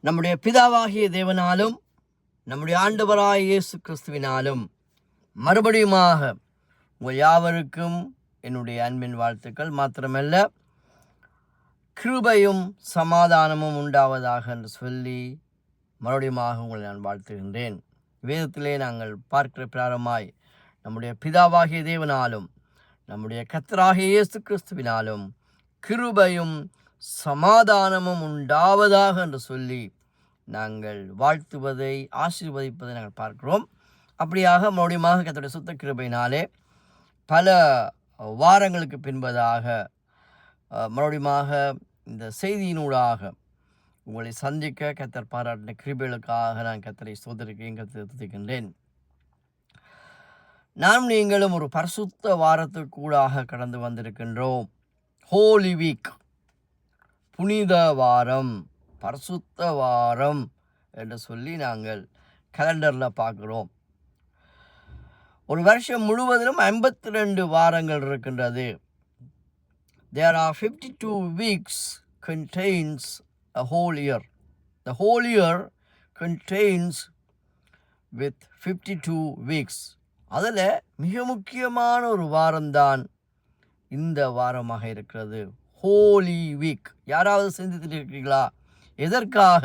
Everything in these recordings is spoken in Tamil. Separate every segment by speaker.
Speaker 1: நம்முடைய பிதாவாகிய தேவனாலும் நம்முடைய ஆண்டவராகிய இயேசு கிறிஸ்துவினாலும் மறுபடியுமாக உங்கள் யாவருக்கும் என்னுடைய அன்பின் வாழ்த்துக்கள். மாத்திரமல்ல, கிருபையும் சமாதானமும் உண்டாவதாக என்று சொல்லி மறுபடியுமாக உங்களை நான் வாழ்த்துகின்றேன். வேதத்திலே நாங்கள் பார்க்கிற பிரகாரமாய் நம்முடைய பிதாவாகிய தேவனாலும் நம்முடைய கர்த்தராகிய இயேசு கிறிஸ்துவினாலும் கிருபையும் சமாதானமும் உண்டாவதாக என்று சொல்லி நாங்கள் வாழ்த்துவதை, ஆசீர்வதிப்பதை நாங்கள் பார்க்கிறோம். அப்படியாக மறுபடியுமாக கர்த்தருடைய சுத்த கிருபையினாலே பல வாரங்களுக்கு பின்பதாக மறுபடியுமாக இந்த செய்தியினூடாக உங்களை சந்திக்க கர்த்தர் பாராட்டின கிருபைகளுக்காக நான் கர்த்தரை ஸ்தோத்திரிக்கிறேன், கர்த்தரை துதிக்கின்றேன். நாம் நீங்களும் ஒரு பரிசுத்த வாரத்துக்கூடாக கடந்து வந்திருக்கின்றோம். ஹோலி வீக், புனித வாரம், பரிசுத்த வாரம் என்று சொல்லி நாங்கள் கேலண்டரில் பார்க்குறோம். ஒரு வருஷம் முழுவதிலும் 52 வாரங்கள் இருக்கின்றது. There are 52 weeks contains a whole year. The whole year contains with 52 weeks. அதில் மிக முக்கியமான ஒரு வாரம்தான் இந்த வாரமாக இருக்கிறது, ஹோலி வீக். யாராவது சிந்தித்துட்டு இருக்கிறீங்களா? எதற்காக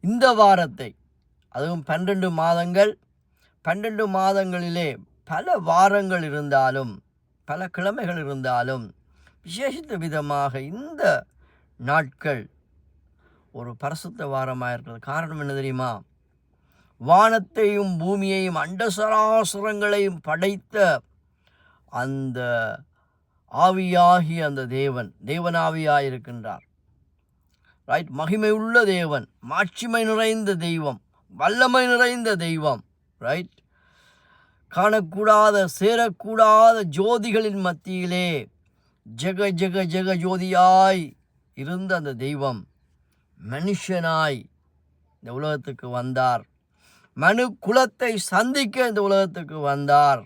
Speaker 1: இந்த வாரத்தை, அதுவும் 12 மாதங்கள், 12 மாதங்களிலே பல வாரங்கள் இருந்தாலும் பல கிழமைகள் இருந்தாலும் விசேஷித்த விதமாக இந்த நாட்கள் ஒரு பரிசுத்த வாரமாக இருக்கிறது. காரணம் என்ன தெரியுமா? வானத்தையும் பூமியையும் அண்டசராசரங்களையும் படைத்த அந்த ஆவியாகி அந்த தேவனாவியாய் இருக்கின்றார். ரைட்? மகிமை உள்ள தேவன், மாட்சிமை நிறைந்த தெய்வம், வல்லமை நிறைந்த தெய்வம். ரைட்? காணக்கூடாத, சேரக்கூடாத ஜோதிகளின் மத்தியிலே ஜெக ஜெக ஜெக ஜோதியாய் இருந்த அந்த தெய்வம் மனுஷனாய் இந்த உலகத்துக்கு வந்தார். மனு குலத்தை சந்திக்க இந்த உலகத்துக்கு வந்தார்.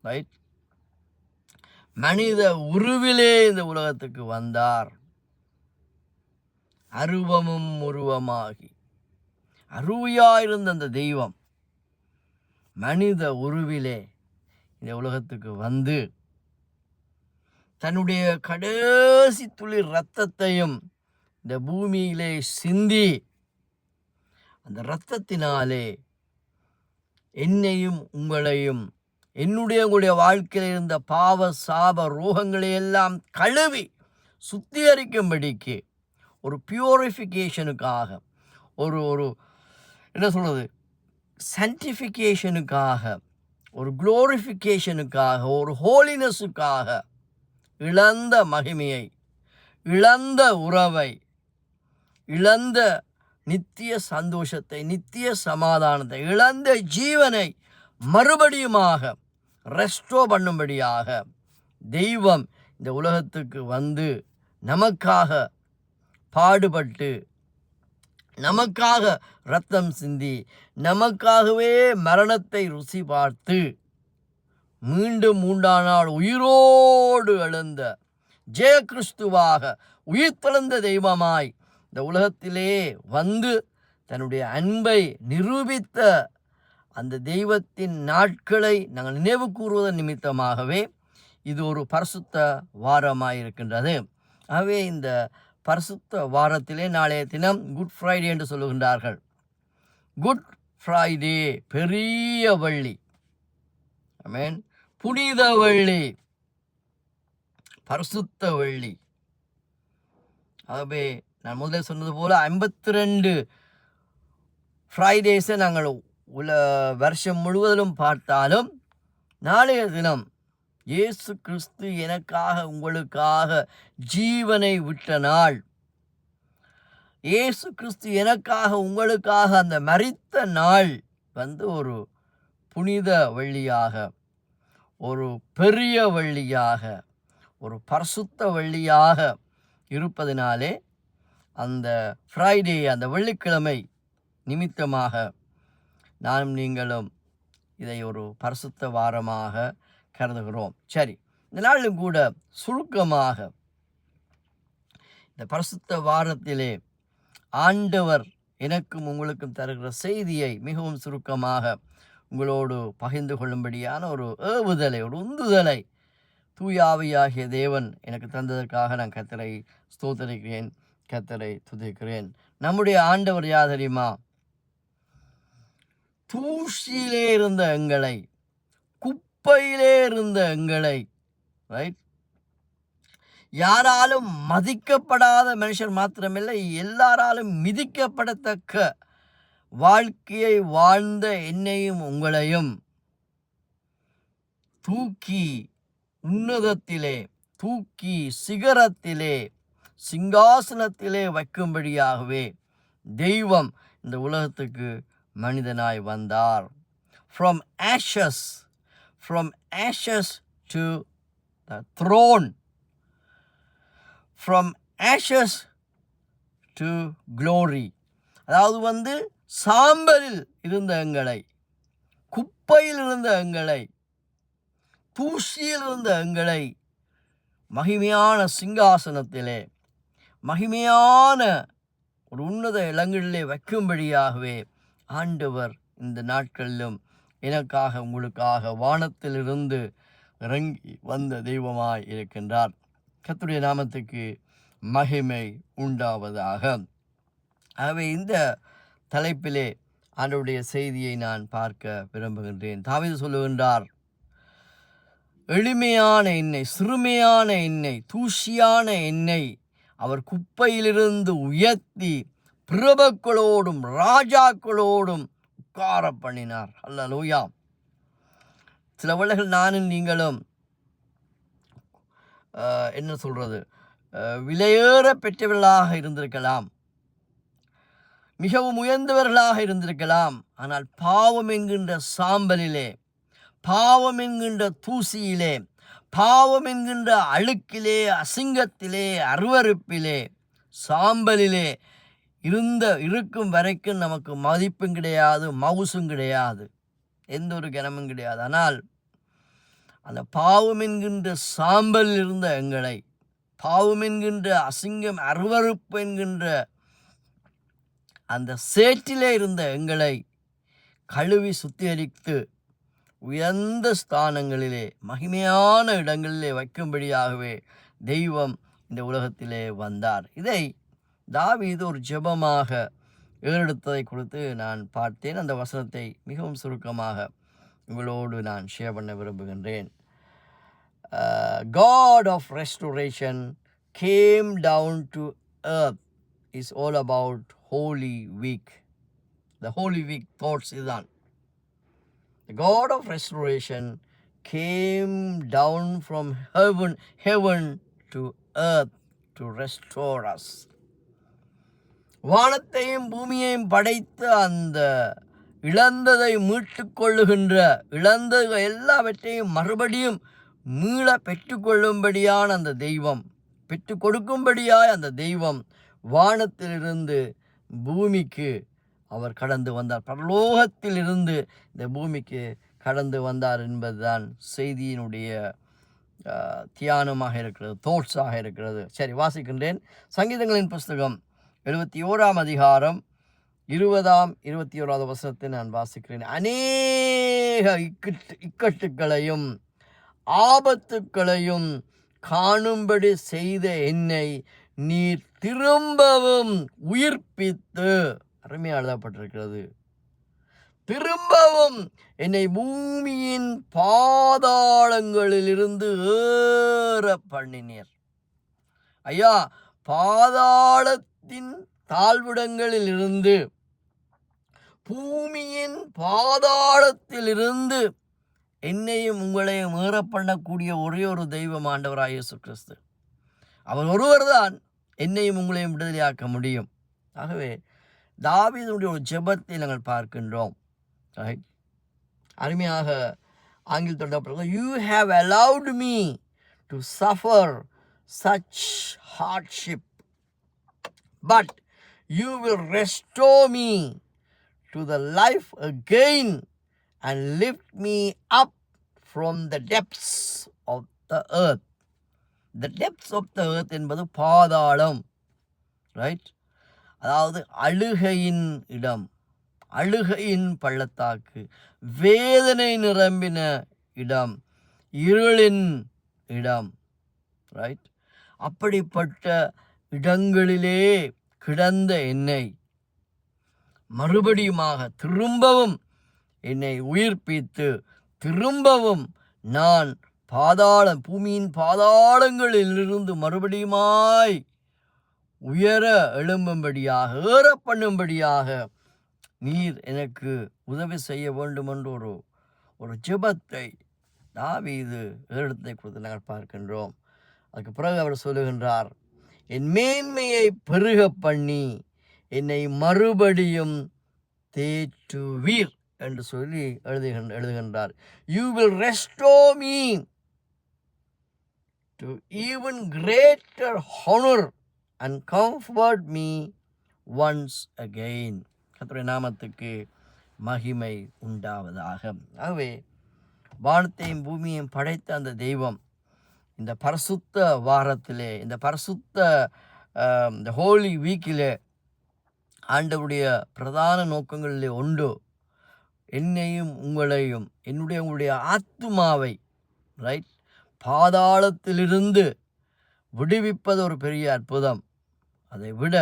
Speaker 1: ரைட்? மனித உருவிலே இந்த உலகத்துக்கு வந்தார். அருவமும் உருவமாகி அருவியாயிருந்த அந்த தெய்வம் மனித உருவிலே இந்த உலகத்துக்கு வந்து தன்னுடைய கடைசி துளி இரத்தத்தையும் இந்த பூமியிலே சிந்தி, அந்த இரத்தத்தினாலே என்னையும் உங்களையும், உங்களுடைய வாழ்க்கையில் இருந்த பாவ சாப ரோகங்களை எல்லாம் கழுவி சுத்திகரிக்கும்படிக்கு, ஒரு பியூரிஃபிகேஷனுக்காக, ஒரு என்ன சொல்கிறது, சன்டிஃபிகேஷனுக்காக, ஒரு குளோரிஃபிகேஷனுக்காக, ஒரு ஹோலினஸுக்காக இழந்த மகிமையை, இழந்த உறவை, இழந்த நித்திய சந்தோஷத்தை, நித்திய சமாதானத்தை, இழந்த ஜீவனை மறுபடியுமாக ரெஸ்டோ பண்ணும்படியாக தெய்வம் இந்த உலகத்துக்கு வந்து நமக்காக பாடுபட்டு, நமக்காக இரத்தம் சிந்தி, நமக்காகவே மரணத்தை ருசி பார்த்து மீண்டும் 3ஆம் நாள் உயிரோடு எழுந்த ஜெய கிறிஸ்துவாக உயிர்த்தெழுந்த தெய்வமாய் இந்த உலகத்திலே வந்து தன்னுடைய அன்பை நிரூபித்த அந்த தெய்வத்தின் நாட்களை நாங்கள் நினைவு கூறுவதன் நிமித்தமாகவே இது ஒரு பரிசுத்த வாரமாயிருக்கின்றது. ஆகவே இந்த பரிசுத்த வாரத்திலே நாளைய தினம் குட் ஃப்ரைடே என்று சொல்லுகின்றார்கள். குட் ஃப்ரைடே, பெரிய வள்ளி, ஆமென், புனித வள்ளி, பரிசுத்த வள்ளி. ஆகவே நான் முதல்ல சொன்னது போல 52 ஃப்ரைடேஸை நாங்கள் வருஷம் முழுவதிலும் பார்த்தாலும் நாளைய தினம் இயேசு கிறிஸ்து எனக்காக உங்களுக்காக ஜீவனை விட்ட நாள், இயேசு கிறிஸ்து எனக்காக உங்களுக்காக அந்த மரித்த நாள் வந்து ஒரு புனித வள்ளியாக, ஒரு பெரிய வள்ளியாக, ஒரு பரிசுத்த வள்ளியாக இருப்பதினாலே அந்த ஃப்ரைடே, அந்த வெள்ளிக்கிழமை நிமித்தமாக நானும் நீங்களும் இதை ஒரு பரிசுத்த வாரமாக கருதுகிறோம். சரி, இந்த நாளிலும் கூட சுருக்கமாக இந்த பரிசுத்த வாரத்திலே ஆண்டவர் எனக்கும் உங்களுக்கும் தருகிற செய்தியை மிகவும் சுருக்கமாக உங்களோடு பகிர்ந்து கொள்ளும்படியான ஒரு ஏவுதலை, ஒரு உந்துதலை தூயாவியாகிய தேவன் எனக்கு தந்ததற்காக நான் கர்த்தரை ஸ்தோத்தரிக்கிறேன், கர்த்தரை துதிக்கிறேன். நம்முடைய ஆண்டவர் யார் தெரியுமா? தூசியிலே இருந்த எங்களை, குப்பையிலே இருந்த எங்களை, ரைட், யாராலும் மதிக்கப்படாத மனுஷர் மாத்திரமில்லை, எல்லாராலும் மிதிக்கப்படத்தக்க வாழ்க்கையை வாழ்ந்த என்னையும் உங்களையும் தூக்கி உன்னதத்திலே, தூக்கி சிகரத்திலே, சிங்காசனத்திலே வைக்கும்படியாகவே தெய்வம் இந்த உலகத்துக்கு மனிதனாய் வந்தார். From ashes to the throne, from ashes to glory. அதாவது சாம்பலில் இருந்த எங்களை, குப்பையில் இருந்த எங்களை, தூசியில் இருந்த எங்களை மகிமையான சிங்காசனத்திலே, மகிமையான ஒரு உன்னத இடங்களிலே வைக்கும்படியாகவே ஆண்டவர் இந்த நாட்களிலும் எனக்காக உங்களுக்காக வானத்திலிருந்து இறங்கி வந்த தெய்வமாய் இருக்கின்றார். கர்த்தருடைய நாமத்துக்கு மகிமை உண்டாவதாக. ஆகவே இந்த தலைப்பிலே ஆண்டவருடைய செய்தியை நான் பார்க்க விரும்புகின்றேன். தாவீது சொல்லுகின்றார், எளிமையான என்னை, சிறுமையான என்னை, தூசியான என்னை அவர் குப்பையிலிருந்து உயர்த்தி பிரபுக்களோடும் ராஜாக்களோடும் உட்கார பண்ணினார். அல்லேலூயா. சில வேளைகள் நானும் நீங்களும் என்ன சொல்றது, விலையேற பெற்றவர்களாக இருந்திருக்கலாம், மிகவும் உயர்ந்தவர்களாக இருந்திருக்கலாம். ஆனால் பாவம் என்கின்ற சாம்பலிலே, பாவம் என்கின்ற தூசியிலே, பாவம் என்கின்ற அழுக்கிலே, அசிங்கத்திலே, அருவருப்பிலே, சாம்பலிலே இருக்கும் வரைக்கும் நமக்கு மதிப்பும் கிடையாது, மவுசும் கிடையாது, எந்த ஒரு கனமும் கிடையாது. ஆனால் அந்த பாவம் என்கின்ற சாம்பல் இருந்த எங்களை, பாவம் என்கின்ற அசிங்கம், அருவருப்பு என்கின்ற அந்த சேற்றிலே இருந்த எங்களை கழுவி சுத்திகரித்து உயர்ந்த ஸ்தானங்களிலே, மகிமையான இடங்களிலே வைக்கும்படியாகவே தெய்வம் இந்த உலகத்திலே வந்தார். இதை தாவீது ஒரு ஜெபமாக ஏறெடுத்ததை குறித்து நான் பார்த்தேன். அந்த வசனத்தை மிகவும் சுருக்கமாக உங்களோடு நான் ஷேர் பண்ண விரும்புகின்றேன். God of restoration came down to earth is all about Holy Week. The Holy Week thoughts இதுதான். The God of restoration came down from heaven to earth to restore us. வானத்தையும் பூமியையும் படைத்து அந்த இழந்ததை மீட்டு கொள்ளுகின்ற, இழந்த எல்லாவற்றையும் மறுபடியும் மீள பெற்றுக்கொள்ளும்படியான அந்த தெய்வம், பெற்று கொடுக்கும்படியாய் அந்த தெய்வம் வானத்திலிருந்து பூமிக்கு அவர் கடந்து வந்தார். பரலோகத்திலிருந்து இந்த பூமிக்கு கடந்து வந்தார் என்பதுதான் செய்தியினுடைய தியானமாக இருக்கிறது, தோட்ஸாக இருக்கிறது. சரி, வாசிக்கின்றேன். சங்கீதங்களின் புஸ்தகம் 71 அதிகாரம் 20-21 வசனத்தை நான் வாசிக்கிறேன். அநேக இக்கட்டுகளையும் ஆபத்துக்களையும் காணும்படி செய்த என்னை நீர் திரும்பவும் உயிர்ப்பித்து, அருமையாக எழுதப்பட்டிருக்கிறது, திரும்பவும் என்னை பூமியின் பாதாளங்களிலிருந்து ஏற பண்ணினீர். ஐயா, பாதாளத்தின் தாழ்விடங்களிலிருந்து, பூமியின் பாதாளத்திலிருந்து என்னையும் உங்களையும் ஏற பண்ணக்கூடிய ஒரே ஒரு தெய்வம் ஆண்டவராகிய இயேசு கிறிஸ்து. அவர் ஒருவர் தான் என்னையும் உங்களையும் விடுதலையாக்க முடியும். ஆகவே தாவீதுடைய ஒரு ஜெபத்தை நாங்கள் பார்க்கின்றோம். அருமையாக ஆங்கிலத்தோட, you have allowed me to suffer such hardship, but you will restore me to the life again and lift me up from the depths of the earth. The depths of the earth என்பது பாதாளம், ரைட்? அதாவது அழுகையின் இடம், அழுகையின் பள்ளத்தாக்கு, வேதனை நிரம்பின இடம், இருளின் இடம். ரைட்? அப்படிப்பட்ட இடங்களிலே கிடந்த என்னை மறுபடியுமாக திரும்பவும் என்னை உயிர்ப்பித்து திரும்பவும் நான் பூமியின் பாதாளங்களிலிருந்து மறுபடியுமாய் உயர எழும்பும்படியாக, ஏற பண்ணும்படியாக நீர் எனக்கு உதவி செய்ய வேண்டும் என்று ஒரு ஜெபத்தை தாவீது ஏறெடுத்தை கொடுத்து நாங்கள் பார்க்கின்றோம். அதுக்கு பிறகு அவர் சொல்லுகின்றார், என் மேன்மையை பெருக பண்ணி என்னை மறுபடியும் தேற்றுவீர் என்று சொல்லி எழுதுகின்றார். You will restore me to even greater honor and comfort me once again. கர்த்தருடைய நாமத்துக்கு மகிமை உண்டாவதாக. ஆகவே வானத்தையும் பூமியையும் படைத்த அந்த தெய்வம் இந்த பரிசுத்த வாரத்திலே, இந்த பரிசுத்த இந்த ஹோலி வீக்கிலே ஆண்டவருடைய பிரதான நோக்கங்களிலே ஒன்று என்னையும் உங்களையும், உங்களுடைய ஆத்துமாவை ரைட் பாதாளத்திலிருந்து விடுவிப்பது ஒரு பெரிய அற்புதம். அதை விட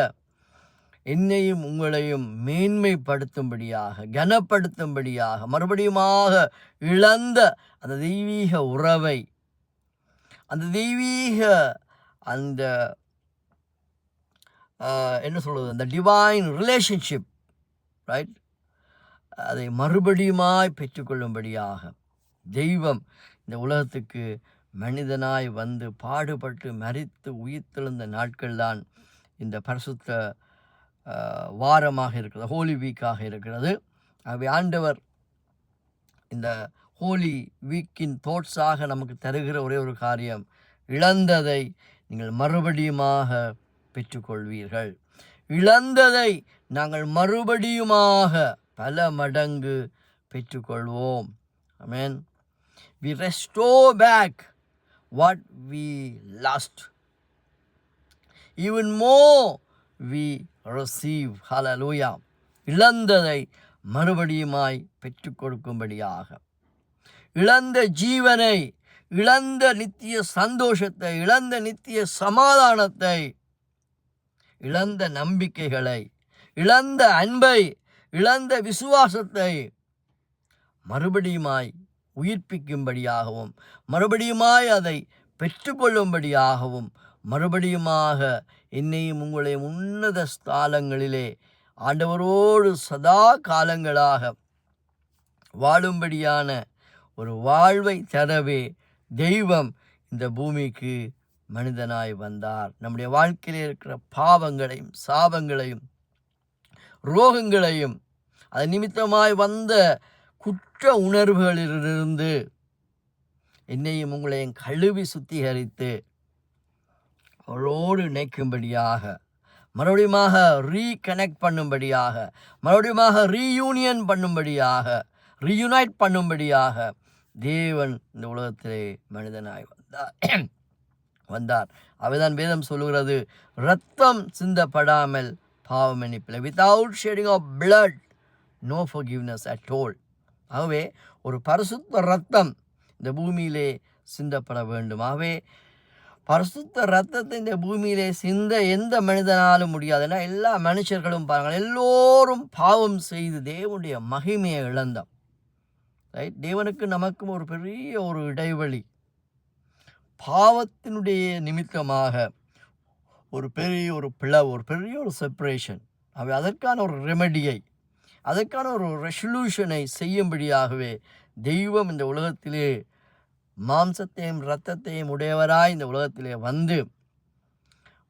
Speaker 1: என்னையும் உங்களையும் மேன்மைப்படுத்தும்படியாக, கனப்படுத்தும்படியாக, மறுபடியுமாக இழந்த அந்த தெய்வீக உறவை, அந்த தெய்வீக அந்த என்ன சொல்வது, அந்த டிவைன் ரிலேஷன்ஷிப் ரைட், அதை மறுபடியுமாய் பெற்றுக்கொள்ளும்படியாக தெய்வம் இந்த உலகத்துக்கு மனிதனாய் வந்து பாடுபட்டு மரித்து உயிர்த்தெழுந்த நாட்கள்தான் இந்த பரிசுத்த வாரமாக இருக்கிறது, ஹோலி வீக்காக இருக்கிறது. ஆகவே ஆண்டவர் இந்த ஹோலி வீக்கின் தோட்ஸாக நமக்கு தருகிற ஒரே ஒரு காரியம், இழந்ததை நீங்கள் மறுபடியுமாக பெற்றுக்கொள்வீர்கள். இழந்ததை நாங்கள் மறுபடியுமாக பல மடங்கு பெற்றுக்கொள்வோம். ஆமென். We restore back what we lost. Even more we receive. Hallelujah. இழந்ததை மறுபடியுமாய் பெற்றுக் கொடுக்கும்படியாக, இழந்த ஜீவனை, இழந்த நித்திய சந்தோஷத்தை, இழந்த நித்திய சமாதானத்தை, இழந்த நம்பிக்கைகளை, இழந்த அன்பை, இழந்த விசுவாசத்தை மறுபடியுமாய் உயிர்ப்பிக்கும்படியாகவும், மறுபடியுமாய் அதை பெற்றுக்கொள்ளும்படியாகவும், மறுபடியுமாக என்னையும் உங்களையும் உன்னத ஸ்தானங்களிலே ஆண்டவரோடு சதா காலங்களாக வாழும்படியான ஒரு வாழ்வை தரவே தெய்வம் இந்த பூமிக்கு மனிதனாய் வந்தார். நம்முடைய வாழ்க்கையில் இருக்கிற பாவங்களையும் சாபங்களையும் ரோகங்களையும் அது நிமித்தமாய் வந்த குற்ற உணர்வுகளிலிருந்து என்னையும் உங்களையும் கழுவி சுத்திகரித்து அவரோடு இணைக்கும்படியாக, மறுபடியுமாக ரீகனெக்ட் பண்ணும்படியாக, மறுபடியுமாக ரீயூனியன் பண்ணும்படியாக, ரீயூனைட் பண்ணும்படியாக தேவன் இந்த உலகத்திலே மனிதனாய் வந்தார். அவைதான் வேதம் சொல்லுகிறது, இரத்தம் சிந்தப்படாமல் பாவம் மன்னிப்பில்லை. Without shedding of blood no forgiveness at all. ஆகவே ஒரு பரிசுத்த இரத்தம் இந்த பூமியிலே சிந்தப்பட வேண்டும். ஆகவே பரிசுத்த இரத்தத்தை இந்த பூமியிலே சிந்த எந்த மனிதனாலும் முடியாது. ஏன்னா எல்லா மனுஷர்களும் பாருங்கள், எல்லோரும் பாவம் செய்து தேவனுடைய மகிமையை இழந்தோம். ரைட்? தேவனுக்கு நமக்கும் ஒரு பெரிய ஒரு இடைவெளி, பாவத்தினுடைய நிமித்தமாக ஒரு பெரிய ஒரு பிளவு, ஒரு பெரிய ஒரு செப்பரேஷன். அவை அதற்கான ஒரு ரெமெடியை, அதற்கான ஒரு ரெசல்யூஷனை செய்யும்படியாகவே தெய்வம் இந்த உலகத்திலே மாம்சத்தையும் இரத்தத்தையும் உடையவராய் இந்த உலகத்திலே வந்து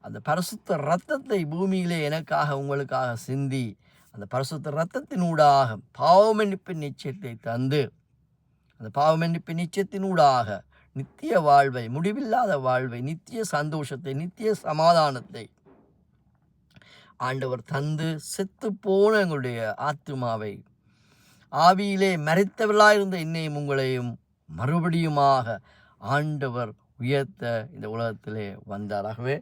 Speaker 1: அந்த பரிசுத்த இரத்தத்தை பூமியிலே எனக்காக உங்களுக்காக சிந்தி அந்த பரிசுத்த இரத்தத்தினூடாக பாவமன்னிப்பின் நிச்சயத்தை தந்து அந்த பாவமன்னிப்பின் நிச்சயத்தினூடாக நித்திய வாழ்வை, முடிவில்லாத வாழ்வை, நித்திய சந்தோஷத்தை, நித்திய சமாதானத்தை ஆண்டவர் தந்து செத்து போன எங்களுடைய ஆத்துமாவை, ஆவியிலே மரித்தவர்களாயிருந்த என்னையும் உங்களையும் மறுபடியுமாக ஆண்டவர் உயர்த்த இந்த உலகத்திலே வந்தார். ஆகவே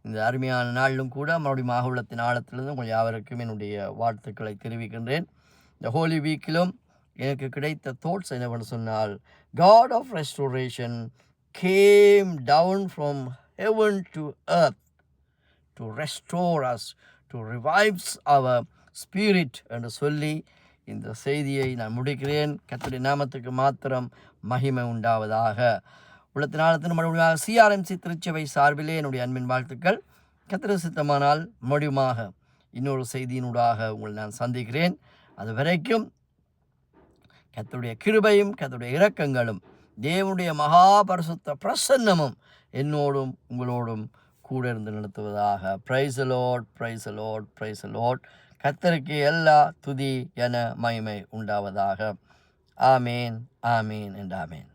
Speaker 1: இந்த அருமையான நாளிலும் கூட மறுபடியும் உள்ளத்தின் ஆழத்திலிருந்து உங்கள் யாவருக்கும் என்னுடைய வாழ்த்துக்களை தெரிவிக்கின்றேன். இந்த ஹோலி வீக்கிலும் எனக்கு கிடைத்த தாட்ஸ் என்னவென்று சொன்னால், God of restoration came down from heaven to earth to restore us, to revive our spirit என்று சொல்லி இந்த செய்தியை நான் முடிக்கிறேன். கர்த்தருடைய நாமத்துக்கு மாத்திரம் மகிமை உண்டாவதாக. உள்ளத்தினாலத்தின் மறுபடியும் CRMC திருச்சபை சார்பிலே என்னுடைய அன்பின் வாழ்த்துக்கள். கர்த்தர் சித்தமானால் மறுபடியுமாக இன்னொரு செய்தியினூடாக உங்களை நான் சந்திக்கிறேன். அது வரைக்கும் கர்த்தருடைய கிருபையும் கர்த்தருடைய இரக்கங்களும் தேவனுடைய மகா பரிசுத்த பிரசன்னமும் என்னோடும் உங்களோடும் கூட இருந்து நடத்துவதாக. Praise the Lord, praise the Lord, praise the Lord. கர்த்தருக்கு எல்லா துதி என மகிமை உண்டாவதாக. ஆமேன், ஆமேன் and ஆமேன்.